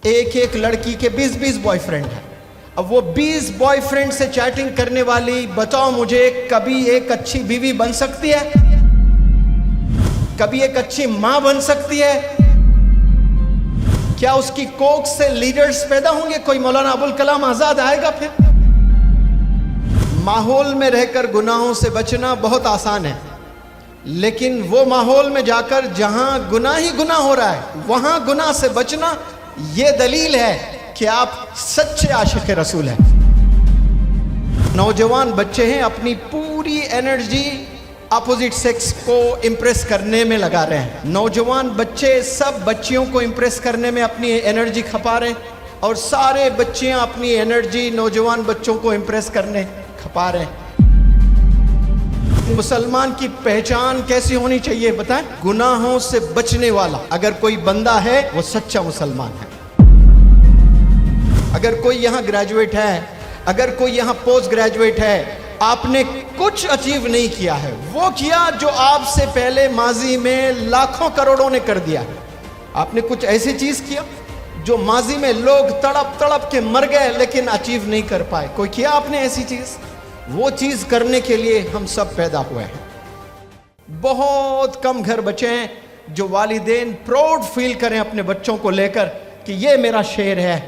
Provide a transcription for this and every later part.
ایک ایک لڑکی کے 20 بوائے فرینڈ ہیں. اب وہ 20 بوائے فرینڈ سے چیٹنگ کرنے والی بتاؤ مجھے کبھی ایک اچھی بیوی بن سکتی ہے؟ کبھی ایک اچھی ماں بن سکتی ہے؟ کیا اس کی کوک سے لیڈرز پیدا ہوں گے؟ کوئی مولانا ابوالکلام آزاد آئے گا؟ پھر ماحول میں رہ کر گناہوں سے بچنا بہت آسان ہے، لیکن وہ ماحول میں جا کر جہاں گناہ ہی گناہ ہو رہا ہے وہاں گناہ سے بچنا یہ دلیل ہے کہ آپ سچے عاشق رسول ہیں. نوجوان بچے ہیں، اپنی پوری انرجی اپوزٹ سیکس کو امپریس کرنے میں لگا رہے ہیں. نوجوان بچے سب بچیوں کو امپریس کرنے میں اپنی انرجی کھپا رہے ہیں، اور سارے بچیاں اپنی انرجی نوجوان بچوں کو امپریس کرنے کھپا رہے ہیں. مسلمان کی پہچان کیسی ہونی چاہیے بتائیں؟ گناہوں سے بچنے والا. اگر کوئی بندہ ہے وہ سچا مسلمان ہے. اگر کوئی یہاں گریجویٹ ہے، اگر کوئی یہاں پوسٹ گریجویٹ ہے، آپ نے کچھ اچیو نہیں کیا ہے، وہ کیا جو آپ سے پہلے ماضی میں لاکھوں کروڑوں نے کر دیا. آپ نے کچھ ایسی چیز کیا جو ماضی میں لوگ تڑپ تڑپ کے مر گئے لیکن اچیو نہیں کر پائے. کوئی کیا آپ نے ایسی چیز؟ وہ چیز کرنے کے لیے ہم سب پیدا ہوئے ہیں. بہت کم گھر بچے ہیں جو والدین پراؤڈ فیل کریں اپنے بچوں کو لے کر کہ یہ میرا شیر ہے،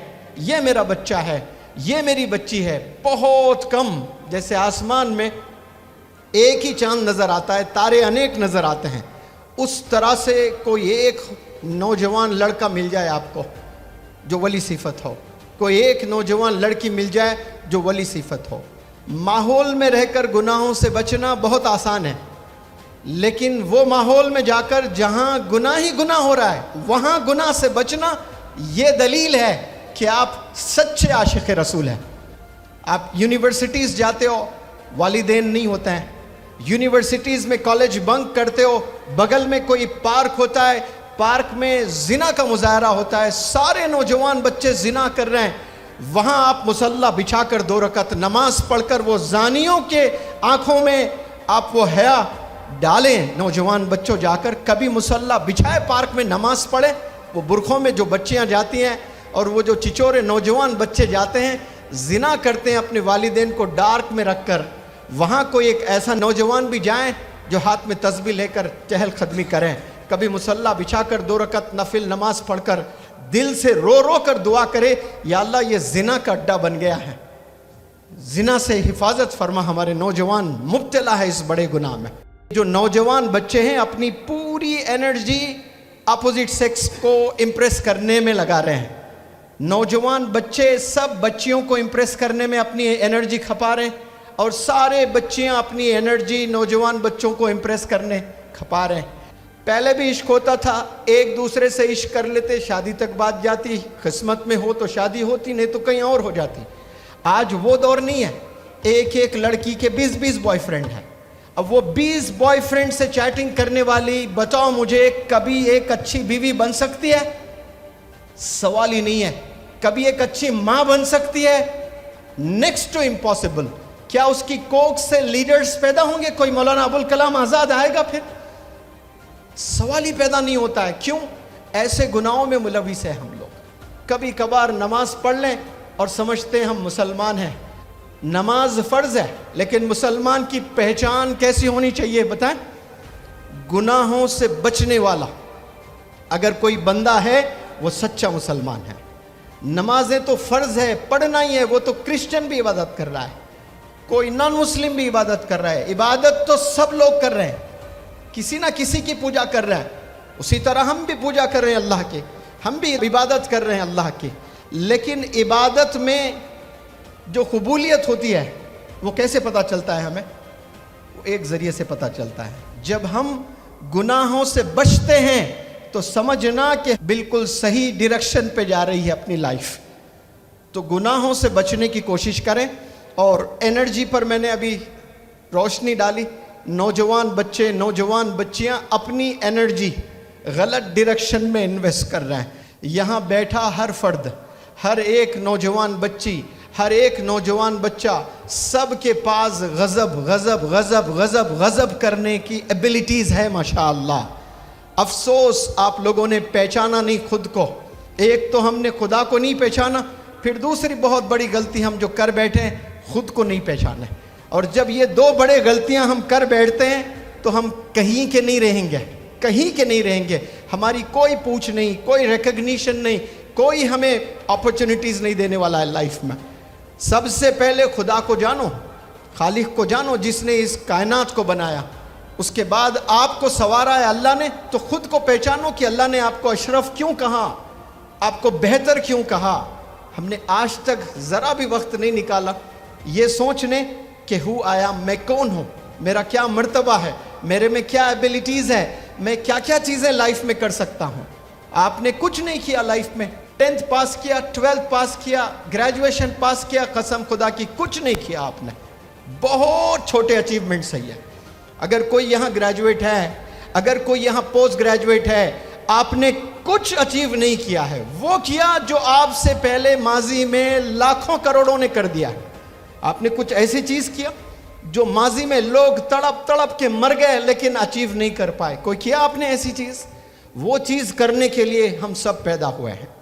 یہ میرا بچہ ہے، یہ میری بچی ہے. بہت کم. جیسے آسمان میں ایک ہی چاند نظر آتا ہے، تارے انیک نظر آتے ہیں، اس طرح سے کوئی ایک نوجوان لڑکا مل جائے آپ کو جو ولی صفت ہو، کوئی ایک نوجوان لڑکی مل جائے جو ولی صفت ہو. ماحول میں رہ کر گناہوں سے بچنا بہت آسان ہے، لیکن وہ ماحول میں جا کر جہاں گناہ ہی گناہ ہو رہا ہے وہاں گناہ سے بچنا یہ دلیل ہے کہ آپ سچے عاشق رسول ہیں. آپ یونیورسٹیز جاتے ہو، والدین نہیں ہوتے ہیں. یونیورسٹیز میں کالج بنک کرتے ہو، بغل میں کوئی پارک ہوتا ہے، پارک میں زنا کا مظاہرہ ہوتا ہے، سارے نوجوان بچے زنا کر رہے ہیں. وہاں آپ مصلی بچھا کر 2 رکعت نماز پڑھ کر وہ زانیوں کے آنکھوں میں آپ وہ حیا ڈالیں. نوجوان بچوں جا کر کبھی مصلی بچھائے پارک میں نماز پڑھیں. وہ برقعوں میں جو بچیاں جاتی ہیں اور وہ جو چچورے نوجوان بچے جاتے ہیں زنا کرتے ہیں اپنے والدین کو ڈارک میں رکھ کر. وہاں کوئی ایک ایسا نوجوان بھی جائیں جو ہاتھ میں تسبیح لے کر چہل قدمی کریں. کبھی مصلی بچھا کر 2 رکعت نفل نماز پڑھ کر دل سے رو رو کر دعا کرے، یا اللہ یہ زنا کا اڈا بن گیا ہے، زنا سے حفاظت فرما، ہمارے نوجوان مبتلا ہے اس بڑے گناہ میں. جو نوجوان بچے ہیں اپنی پوری انرجی اپوزٹ سیکس کو امپریس کرنے میں لگا رہے ہیں. نوجوان بچے سب بچیوں کو امپریس کرنے میں اپنی انرجی کھپا رہے ہیں، اور سارے بچیاں اپنی انرجی نوجوان بچوں کو امپریس کرنے کھپا رہے ہیں. پہلے بھی عشق ہوتا تھا، ایک دوسرے سے عشق کر لیتے، شادی تک بات جاتی، قسمت میں ہو تو شادی ہوتی، نہیں تو کہیں اور ہو جاتی. آج وہ دور نہیں ہے. ایک ایک لڑکی کے 20 بوائے فرینڈ ہیں. اب وہ 20 بوائے فرینڈ سے چیٹنگ کرنے والی بتاؤ مجھے کبھی ایک اچھی بیوی بن سکتی ہے؟ سوال ہی نہیں ہے. کبھی ایک اچھی ماں بن سکتی ہے؟ Next to impossible. کیا اس کی کوک سے لیڈرز پیدا ہوں گے؟ کوئی مولانا ابوالکلام آزاد آئے گا؟ پھر سوال ہی پیدا نہیں ہوتا ہے. کیوں؟ ایسے گناہوں میں ملوث ہیں ہم لوگ. کبھی کبھار نماز پڑھ لیں اور سمجھتے ہیں ہم مسلمان ہیں. نماز فرض ہے، لیکن مسلمان کی پہچان کیسی ہونی چاہیے بتائیں؟ گناہوں سے بچنے والا. اگر کوئی بندہ ہے وہ سچا مسلمان ہے. نمازیں تو فرض ہے، پڑھنا ہی ہے. وہ تو کرسچن بھی عبادت کر رہا ہے، کوئی نان مسلم بھی عبادت کر رہا ہے. عبادت تو سب لوگ کر رہے ہیں، کسی نہ کسی کی پوجا کر رہے ہیں. اسی طرح ہم بھی پوجا کر رہے ہیں اللہ کے، ہم بھی عبادت کر رہے ہیں اللہ کی. لیکن عبادت میں جو قبولیت ہوتی ہے وہ کیسے پتہ چلتا ہے ہمیں؟ وہ ایک ذریعے سے پتہ چلتا ہے. جب ہم گناہوں سے بچتے ہیں تو سمجھنا کہ بالکل صحیح ڈائریکشن پہ جا رہی ہے اپنی لائف. تو گناہوں سے بچنے کی کوشش کریں. اور انرجی پر میں نے ابھی روشنی ڈالی. نوجوان بچے، نوجوان بچیاں اپنی انرجی غلط ڈائریکشن میں انویسٹ کر رہے ہیں. یہاں بیٹھا ہر فرد، ہر ایک نوجوان بچی، ہر ایک نوجوان بچہ، سب کے پاس غضب غضب غضب غضب غضب کرنے کی ایبیلٹیز ہے ماشاءاللہ. افسوس آپ لوگوں نے پہچانا نہیں خود کو. ایک تو ہم نے خدا کو نہیں پہچانا، پھر دوسری بہت بڑی غلطی ہم جو کر بیٹھے ہیں، خود کو نہیں پہچانا۔ اور جب یہ دو بڑے غلطیاں ہم کر بیٹھتے ہیں تو ہم کہیں کے نہیں رہیں گے، کہیں کے نہیں رہیں گے۔ ہماری کوئی پوچھ نہیں، کوئی ریکگنیشن نہیں، کوئی ہمیں اپرچونٹیز نہیں دینے والا ہے لائف میں۔ سب سے پہلے خدا کو جانو، خالق کو جانو جس نے اس کائنات کو بنایا۔ اس کے بعد آپ کو سنوارا ہے اللہ نے، تو خود کو پہچانو کہ اللہ نے آپ کو اشرف کیوں کہا، آپ کو بہتر کیوں کہا۔ ہم نے آج تک ذرا بھی وقت نہیں نکالا یہ سوچنے کہ ہو آیا، میں کون ہوں، میرا کیا مرتبہ ہے، میرے میں کیا ایبیلٹیز ہے، میں کیا کیا چیزیں لائف میں کر سکتا ہوں۔ آپ نے کچھ نہیں کیا لائف میں، 10th پاس کیا، 12th پاس کیا، گریجویشن پاس کیا، قسم خدا کی کچھ نہیں کیا آپ نے۔ بہت چھوٹے اچیومنٹ صحیح ہے۔ اگر کوئی یہاں گریجویٹ ہے، اگر کوئی یہاں پوسٹ گریجویٹ ہے، آپ نے کچھ اچیو نہیں کیا ہے، وہ کیا جو آپ سے پہلے ماضی میں لاکھوں کروڑوں نے کر دیا۔ آپ نے کچھ ایسی چیز کیا جو ماضی میں لوگ تڑپ تڑپ کے مر گئے لیکن اچیو نہیں کر پائے، کوئی کیا آپ نے ایسی چیز؟ وہ چیز کرنے کے لیے ہم سب پیدا ہوئے ہیں۔